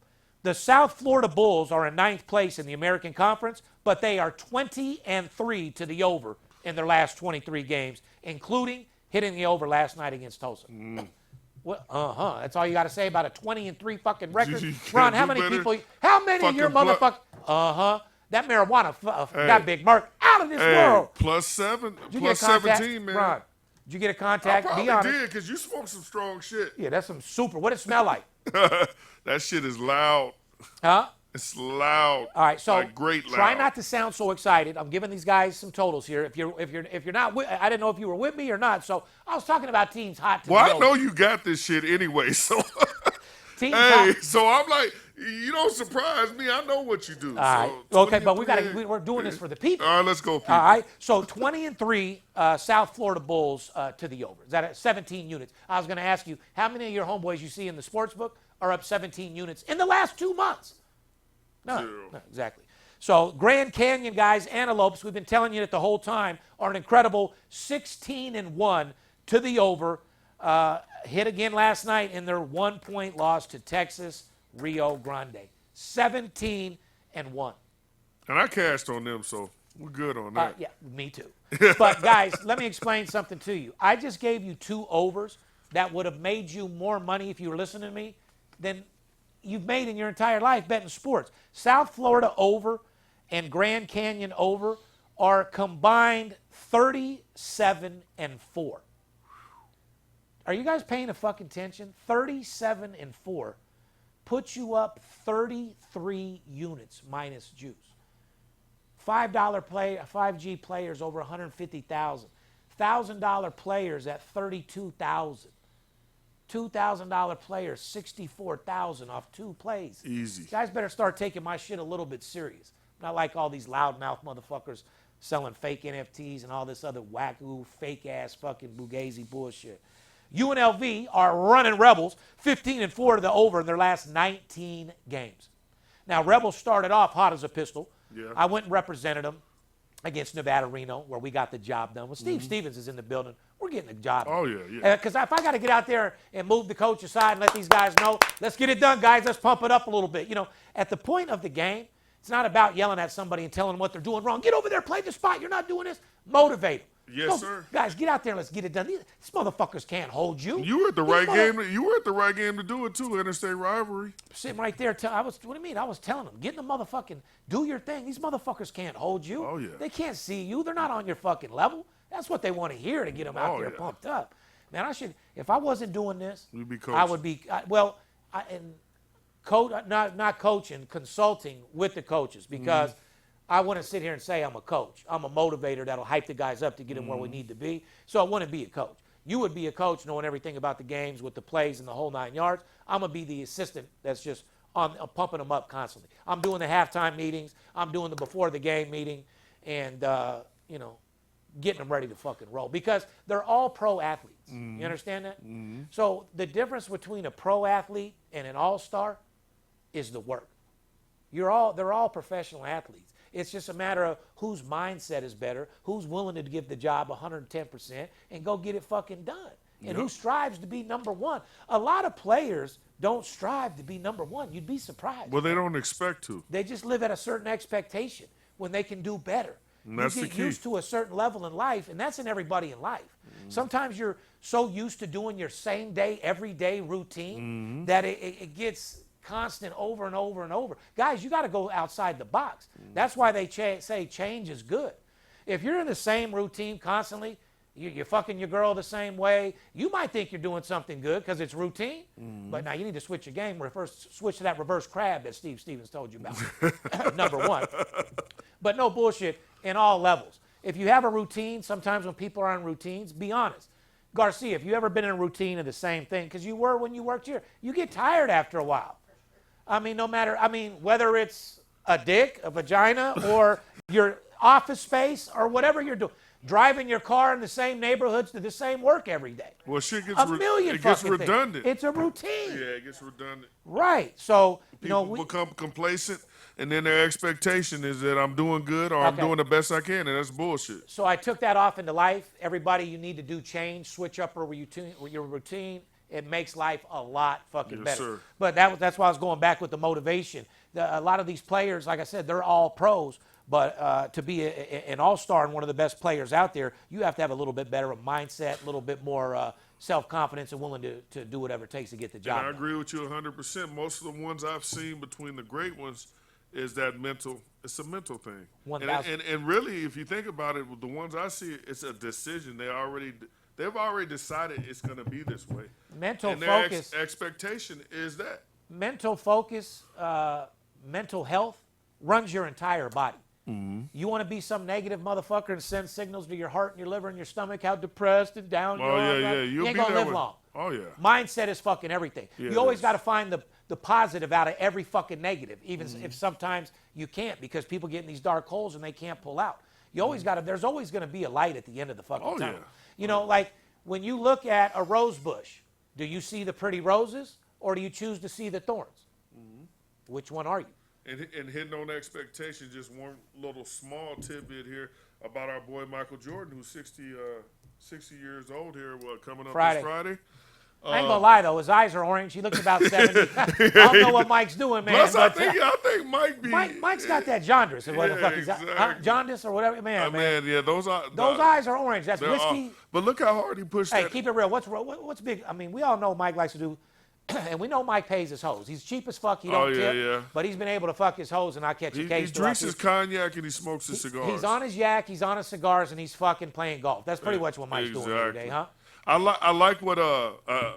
The South Florida Bulls are in 9th place in the American Conference, but they are 20-3 to the over in their last 23 games, including hitting the over last night against Tulsa. Well, that's all you got to say about a 20-3 fucking record. Ron, how many of your motherfuckers? That marijuana got Big Mark out of this world. Plus 17, man. Ron, did you get a contact? I probably did, because you smoke some strong shit. Yeah, that's some super. What it smell like? That shit is loud. Huh? It's loud. All right, so like great loud. Try not to sound so excited. I'm giving these guys some totals here. If you're not, I didn't know if you were with me or not. So I was talking about teams hot. I know you got this shit anyway. So so I'm like, you don't surprise me. I know what you do. All right. Okay, but we're doing this for the people. All right, let's go, people. All right. So 20-3 South Florida Bulls to the over. Is that at 17 units? I was going to ask you, how many of your homeboys you see in the sports book are up 17 units in the last 2 months? No, exactly. So Grand Canyon guys, Antelopes, we've been telling you that the whole time, are an incredible 16-1 to the over. Hit again last night in their 1-point loss to Texas Rio Grande. 17-1. And I cashed on them, so we're good on that. Yeah, me too. But guys, let me explain something to you. I just gave you 2 overs that would have made you more money if you were listening to me than you've made in your entire life betting sports. South Florida over and Grand Canyon over are combined 37-4. Are you guys paying a fucking attention? 37-4 puts you up 33 units minus juice. $5G players over 150,000. $1,000 players at 32,000. $2,000 players, 64,000 off 2 plays. Easy. You guys better start taking my shit a little bit serious. Not like all these loudmouth motherfuckers selling fake NFTs and all this other wackoo, fake-ass fucking Bugazi bullshit. UNLV are running Rebels 15-4 to the over in their last 19 games. Now, Rebels started off hot as a pistol. Yeah. I went and represented them against Nevada Reno, where we got the job done. Well, Steve Stevens is in the building. We're getting the job done. Oh, yeah. Because if I got to get out there and move the coach aside and let these guys know, let's get it done, guys. Let's pump it up a little bit. At the point of the game, it's not about yelling at somebody and telling them what they're doing wrong. Get over there, play the spot. You're not doing this. Motivate them. Yes, sir. Guys, get out there and let's get it done. These motherfuckers can't hold you. You were at the right game. You were at the right game to do it too. Interstate rivalry. Sitting right there. What do you mean? I was telling them, get in the motherfucking, do your thing. These motherfuckers can't hold you. Oh, yeah. They can't see you. They're not on your fucking level. That's what they want to hear to get them out there pumped up. Man, if I wasn't doing this, you'd be coaching. I would be, not coaching, consulting with the coaches, because I wouldn't sit here and say I'm a coach. I'm a motivator that'll hype the guys up to get them where we need to be. So I wouldn't be a coach. You would be a coach knowing everything about the games with the plays and the whole 9 yards. I'm going to be the assistant that's just pumping them up constantly. I'm doing the halftime meetings. I'm doing the before the game meeting and, getting them ready to fucking roll, because they're all pro athletes. You understand that? So the difference between a pro athlete and an all-star is the work. They're all professional athletes. It's just a matter of whose mindset is better, who's willing to give the job 110% and go get it fucking done, and who strives to be number one. A lot of players don't strive to be number one. You'd be surprised. Well, they don't expect to. They just live at a certain expectation when they can do better. And that's you the get key. used to a certain level in life, and that's in everybody in life. Sometimes you're so used to doing your same day, everyday routine that it gets constant over and over and over. Guys, you got to go outside the box. That's why they say change is good. If you're in the same routine constantly, you're fucking your girl the same way, you might think you're doing something good because it's routine, but now you need to switch your game, switch to that reverse crab that Steve Stevens told you about, number one. But no bullshit in all levels. If you have a routine, sometimes when people are on routines, be honest. Garcia, if you ever been in a routine of the same thing, because you were when you worked here, you get tired after a while. Whether it's a dick, a vagina, or your office space, or whatever you're doing, driving your car in the same neighborhoods to the same work every day. Well, shit gets it gets redundant. Things. It's a routine. Yeah, it gets redundant. Right. So, People become complacent, and then their expectation is that I'm doing good or I'm doing the best I can, and that's bullshit. So I took that off into life. Everybody, you need to do change, switch up your routine. It makes life a lot fucking better. Sir. But that's why I was going back with the motivation. A lot of these players, like I said, they're all pros. But to be an all-star and one of the best players out there, you have to have a little bit better of mindset, a little bit more self-confidence, and willing to do whatever it takes to get the job done. I agree with you 100%. Most of the ones I've seen between the great ones is that mental. It's a mental thing. 1,000. And really, if you think about it, the ones I see, it's a decision. They've already decided it's going to be this way. Mental and focus. Their expectation is that. Mental focus, mental health runs your entire body. You want to be some negative motherfucker and send signals to your heart and your liver and your stomach how depressed and down you are. You ain't going to live long. Oh, yeah. Mindset is fucking everything. Yeah, you always got to find the positive out of every fucking negative, even if sometimes you can't, because people get in these dark holes and they can't pull out. You always got to, there's always going to be a light at the end of the fucking tunnel. Yeah. Like when you look at a rose bush, do you see the pretty roses or do you choose to see the thorns? Which one are you? And hitting on expectations, just one little small tidbit here about our boy Michael Jordan, who's 60 years old here, coming up this Friday. I ain't gonna lie though, his eyes are orange. He looks about 70. I don't know what Mike's doing, man. Plus, I think Mike's got that jaundice or what the fuck is that? Exactly. Jaundice or whatever, man. Yeah, those eyes are orange. That's whiskey. But look how hard he pushed that. Hey, keep it real. What's big? I mean, we all know Mike likes to do. And we know Mike pays his hoes. He's cheap as fuck. He don't tip. But he's been able to fuck his hoes and not catch a case. He drinks his cognac and he smokes his cigars. He's on his yak. He's on his cigars and he's fucking playing golf. That's pretty much what Mike's doing every day, huh? I like what a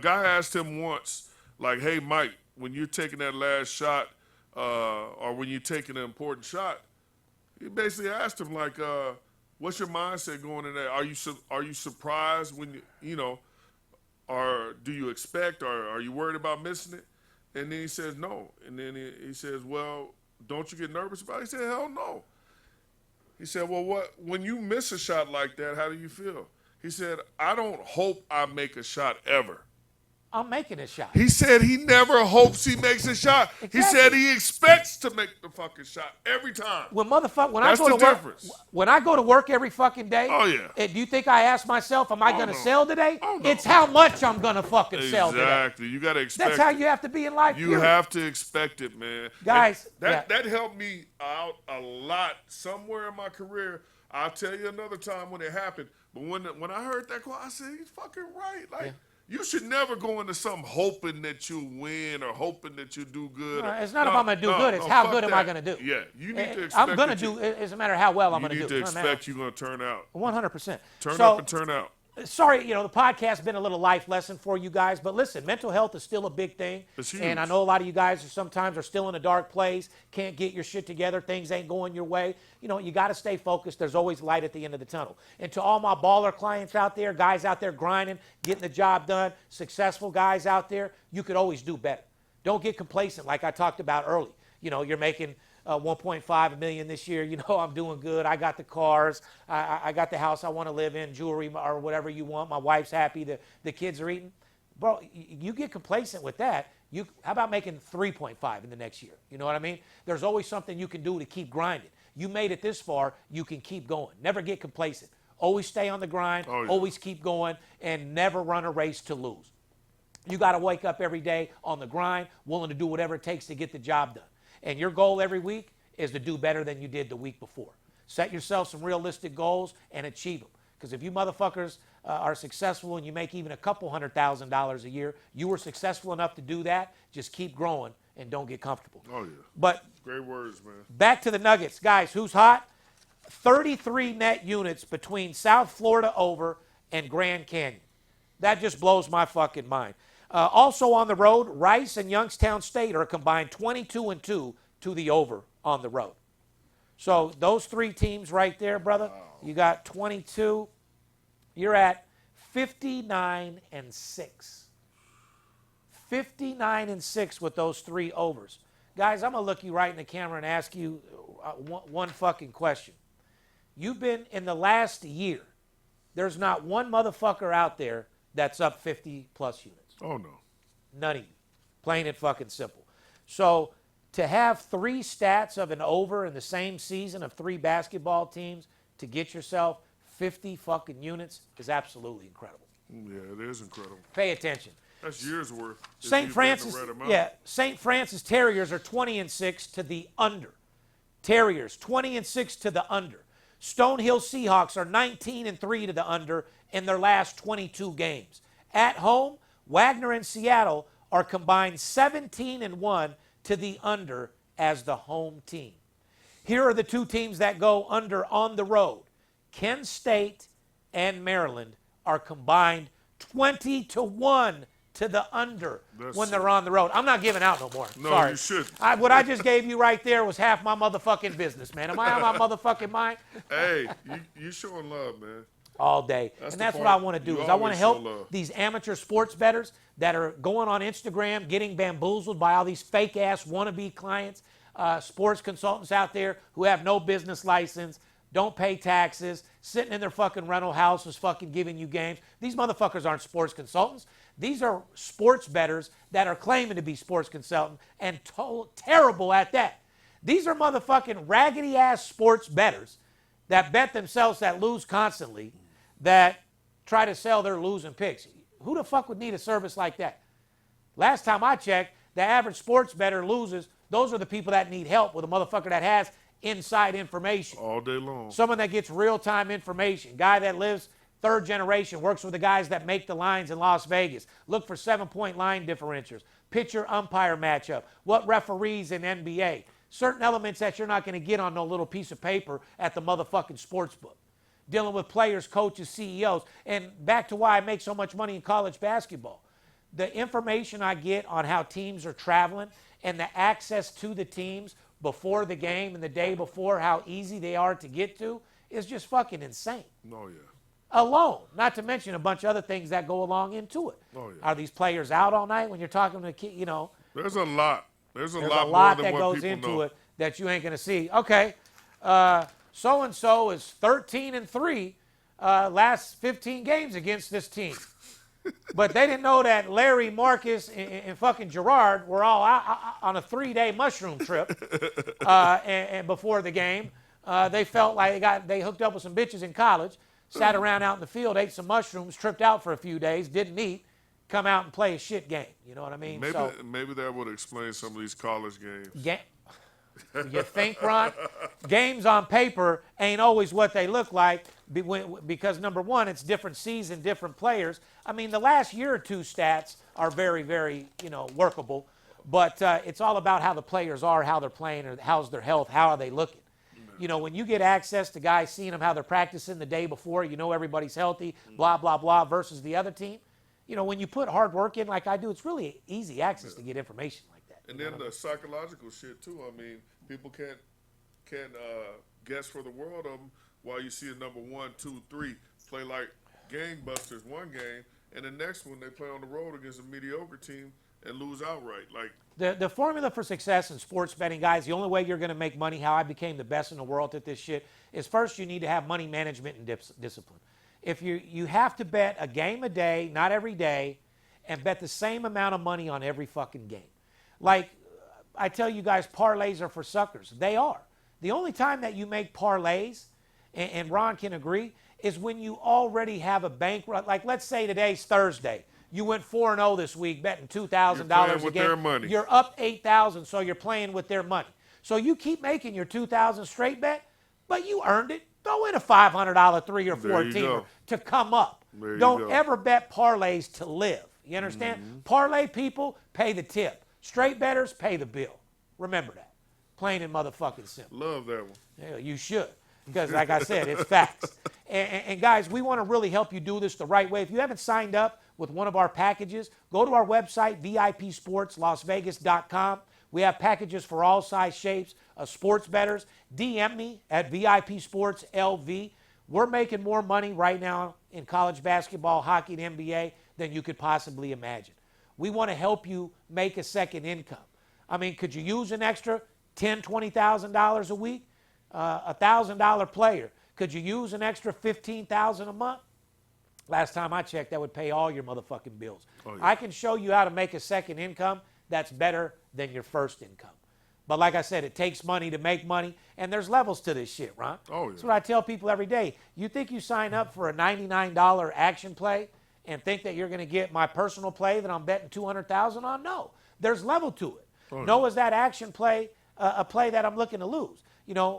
guy asked him once, like, "Hey, Mike, when you're taking that last shot, or when you're taking an important shot," he basically asked him like, "What's your mindset going in there? Are you surprised when you know?" Or do you expect, or are you worried about missing it? And then he says, no. And then he says, well, don't you get nervous about it? He said, hell no. He said, well, when you miss a shot like that, how do you feel? He said, I don't hope I make a shot ever. I'm making a shot. He said he never hopes he makes a shot. Exactly. He said he expects to make the fucking shot every time. When I go to work every fucking day, do you think I ask myself, am I going to sell today? No. It's how much I'm going to fucking sell today. Exactly. You got to expect That's how you have to be in life. You have to expect it, man. Guys. That helped me out a lot. Somewhere in my career, I'll tell you another time when it happened. But when I heard that call, I said, he's fucking right. Like, you should never go into something hoping that you win or hoping that you do good. It's not about I'm going to do good. It's how good am I going to do. Yeah, you need to expect I'm going to do. It doesn't matter how well I'm going to do. You need to expect you're going to turn out. 100%. Turn up and turn out. Sorry, the podcast has been a little life lesson for you guys, but listen, mental health is still a big thing. It's huge. And I know a lot of you guys sometimes are still in a dark place, can't get your shit together, things ain't going your way. You got to stay focused. There's always light at the end of the tunnel. And to all my baller clients out there, guys out there grinding, getting the job done, successful guys out there, you could always do better. Don't get complacent like I talked about early. You're making 1.5 million this year. I'm doing good. I got the cars. I got the house I want to live in, jewelry or whatever you want. My wife's happy. The kids are eating. Bro, you get complacent with that. How about making 3.5 in the next year? You know what I mean? There's always something you can do to keep grinding. You made it this far. You can keep going. Never get complacent. Always stay on the grind. Oh, yeah. Always keep going and never run a race to lose. You got to wake up every day on the grind, willing to do whatever it takes to get the job done. And your goal every week is to do better than you did the week before. Set yourself some realistic goals and achieve them. Because if you motherfuckers are successful and you make even a couple $100,000 a year, you were successful enough to do that, just keep growing and don't get comfortable. Oh, yeah. But great words, man. Back to the Nuggets. Guys, who's hot? 33 net units between South Florida over and Grand Canyon. That just blows my fucking mind. Also on the road, Rice and Youngstown State are combined 22-2 to the over on the road. So those three teams right there, brother, you got 22. You're at 59-6. 59-6 with those three overs. Guys, I'm going to look you right in the camera and ask you one fucking question. You've been in the last year, there's not one motherfucker out there that's up 50-plus units. Oh, no. None of you. Plain and fucking simple. So to have three stats of an over in the same season of three basketball teams to get yourself 50 fucking units is absolutely incredible. Yeah, it is incredible. Pay attention. That's years worth. St. Francis Terriers are 20-6 to the under. Terriers 20-6 to the under. Stonehill Seahawks are 19-3 to the under in their last 22 games. At home, Wagner and Seattle are combined 17-1 to the under as the home team. Here are the two teams that go under on the road. Kent State and Maryland are combined 20-1 to the under when they're on the road. I'm not giving out no more. No, sorry. You should. What I just gave you right there was half my motherfucking business, man. Am I on my motherfucking mind? Hey, you showing love, man. All day. And that's what I want to do is I want to help these amateur sports bettors that are going on Instagram, getting bamboozled by all these fake-ass wannabe clients, sports consultants out there who have no business license, don't pay taxes, sitting in their fucking rental houses fucking giving you games. These motherfuckers aren't sports consultants. These are sports bettors that are claiming to be sports consultants and terrible at that. These are motherfucking raggedy-ass sports bettors that bet themselves that lose constantly, that try to sell their losing picks. Who the fuck would need a service like that? Last time I checked, the average sports bettor loses. Those are the people that need help with a motherfucker that has inside information. All day long. Someone that gets real-time information. Guy that lives third generation, works with the guys that make the lines in Las Vegas. Look for 7-point line differentials. Pitcher-umpire matchup. What referees in NBA. Certain elements that you're not going to get on no little piece of paper at the motherfucking sports book. Dealing with players, coaches, CEOs. And back to why I make so much money in college basketball. The information I get on how teams are traveling and the access to the teams before the game and the day before, how easy they are to get to, is just fucking insane. Oh, yeah. Alone, not to mention a bunch of other things that go along into it. Oh, yeah. Are these players out all night when you're talking to, There's a lot. There's a lot more than that what goes people into know. it that you ain't going to see. Okay, so-and-so is 13-3 last 15 games against this team. But they didn't know that Larry, Marcus, and fucking Gerard were all out on a 3-day mushroom trip. And before the game, they felt like they hooked up with some bitches in college, sat around out in the field, ate some mushrooms, tripped out for a few days, didn't eat, come out and play a shit game. You know what I mean? Maybe that would explain some of these college games. You think, Ron? Games on paper ain't always what they look like because, number one, it's different season, different players. I mean, the last year or two stats are very, very, workable. But it's all about how the players are, how they're playing, or how's their health, how are they looking. When you get access to guys seeing them how they're practicing the day before, everybody's healthy, blah, blah, blah, versus the other team. When you put hard work in like I do, it's really easy access to get information like that. And then the psychological shit, too. I mean, people can't guess for the world of them while you see a number 1, 2, 3 play like gangbusters one game, and the next one they play on the road against a mediocre team and lose outright. Like the formula for success in sports betting, guys, the only way you're going to make money, how I became the best in the world at this shit, is first you need to have money management and discipline. If you have to bet a game a day, not every day, and bet the same amount of money on every fucking game. Like I tell you guys, parlays are for suckers. They are. The only time that you make parlays, and Ron can agree, is when you already have a bankroll. Like let's say today's Thursday. You went 4-0 this week, betting $2,000 with their money. You're up $8,000, so you're playing with their money. So you keep making your $2,000 straight bet, but you earned it. Throw in a $500 3 or 4 teamer to come up. Don't ever bet parlays to live. You understand? Mm-hmm. Parlay people pay the tip. Straight bettors pay the bill. Remember that. Plain and motherfucking simple. Love that one. Yeah, you should. Because like I said, it's facts. And guys, we want to really help you do this the right way. If you haven't signed up with one of our packages, go to our website, VIPSportsLasVegas.com. We have packages for all size shapes of sports bettors. DM me at VIPSportsLV. We're making more money right now in college basketball, hockey, and NBA than you could possibly imagine. We want to help you make a second income. I mean, could you use an extra $10,000, $20,000 a week? $1,000 player. Could you use an extra $15,000 a month? Last time I checked, that would pay all your motherfucking bills. Oh, yeah. I can show you how to make a second income that's better than your first income. But like I said, it takes money to make money, and there's levels to this shit, Ron. Oh, yeah. That's what I tell people every day. You think you sign up for a $99 action play and think that you're going to get my personal play that I'm betting $200,000 on? No. There's level to it. Oh, yeah. No, is that action play a play that I'm looking to lose?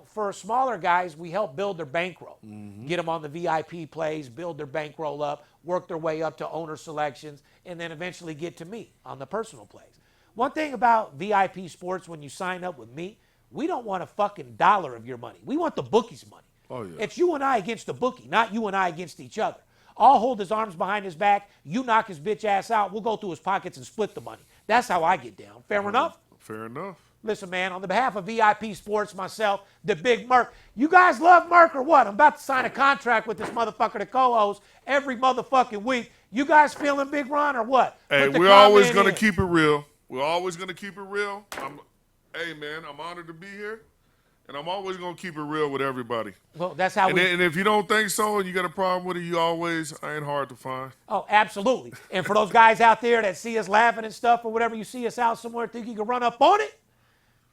For smaller guys, we help build their bankroll. Mm-hmm. Get them on the VIP plays, build their bankroll up, work their way up to owner selections, and then eventually get to me on the personal plays. One thing about VIP Sports, when you sign up with me, we don't want a fucking dollar of your money. We want the bookie's money. Oh, yeah. It's you and I against the bookie, not you and I against each other. I'll hold his arms behind his back. You knock his bitch ass out. We'll go through his pockets and split the money. That's how I get down. Fair enough? Fair enough. Listen, man, on the behalf of VIP Sports, myself, the Big Merc, you guys love Merc or what? I'm about to sign a contract with this motherfucker to co-host every motherfucking week. You guys feeling Big Ron or what? Hey, we're always going to keep it real. We're always going to keep it real. Hey, man, I'm honored to be here, and I'm always going to keep it real with everybody. Well, that's how and if you don't think so and you got a problem with it, I ain't hard to find. Oh, absolutely. And for those guys out there that see us laughing and stuff or whatever, you see us out somewhere, think you can run up on it?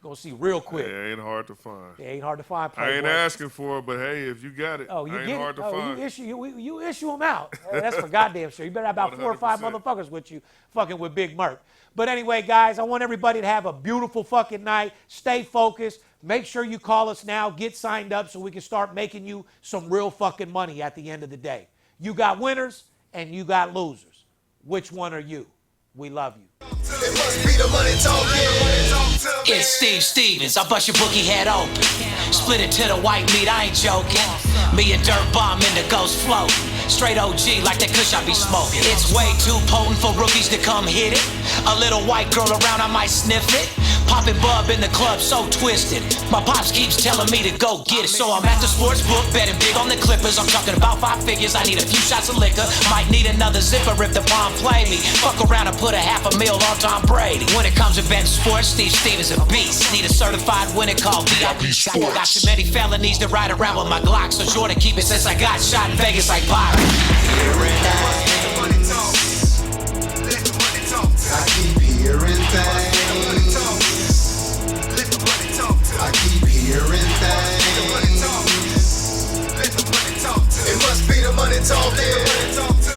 Go see real quick. Yeah, it ain't hard to find. It ain't hard to find. I ain't asking for it, but hey, if you got it, ain't hard to find. You issue them out. That's for goddamn sure. You better have about 4 or 5 motherfuckers with you fucking with Big Merc. But anyway, guys, I want everybody to have a beautiful fucking night. Stay focused. Make sure you call us now. Get signed up so we can start making you some real fucking money at the end of the day. You got winners and you got losers. Which one are you? We love you. It must be the money talking. It's Steve Stevens, I bust your bookie head open. Split it to the white meat, I ain't joking. Me and Dirt Bomb in the ghost float. Straight OG like that kush I be smoking. It's way too potent for rookies to come hit it. A little white girl around, I might sniff it. Poppin' bub in the club, so twisted. My pops keeps telling me to go get it. So I'm at the sports book, betting big on the Clippers. I'm talking about 5 figures, I need a few shots of liquor. Might need another zipper if the bomb play me. Fuck around and put $500,000 on Tom Brady. When it comes to betting sports, Steve Stevens a beast. Need a certified winner called VIP Sports. Got too many felonies to ride around with my Glock, so sure to keep it since I got shot in Vegas like Byron.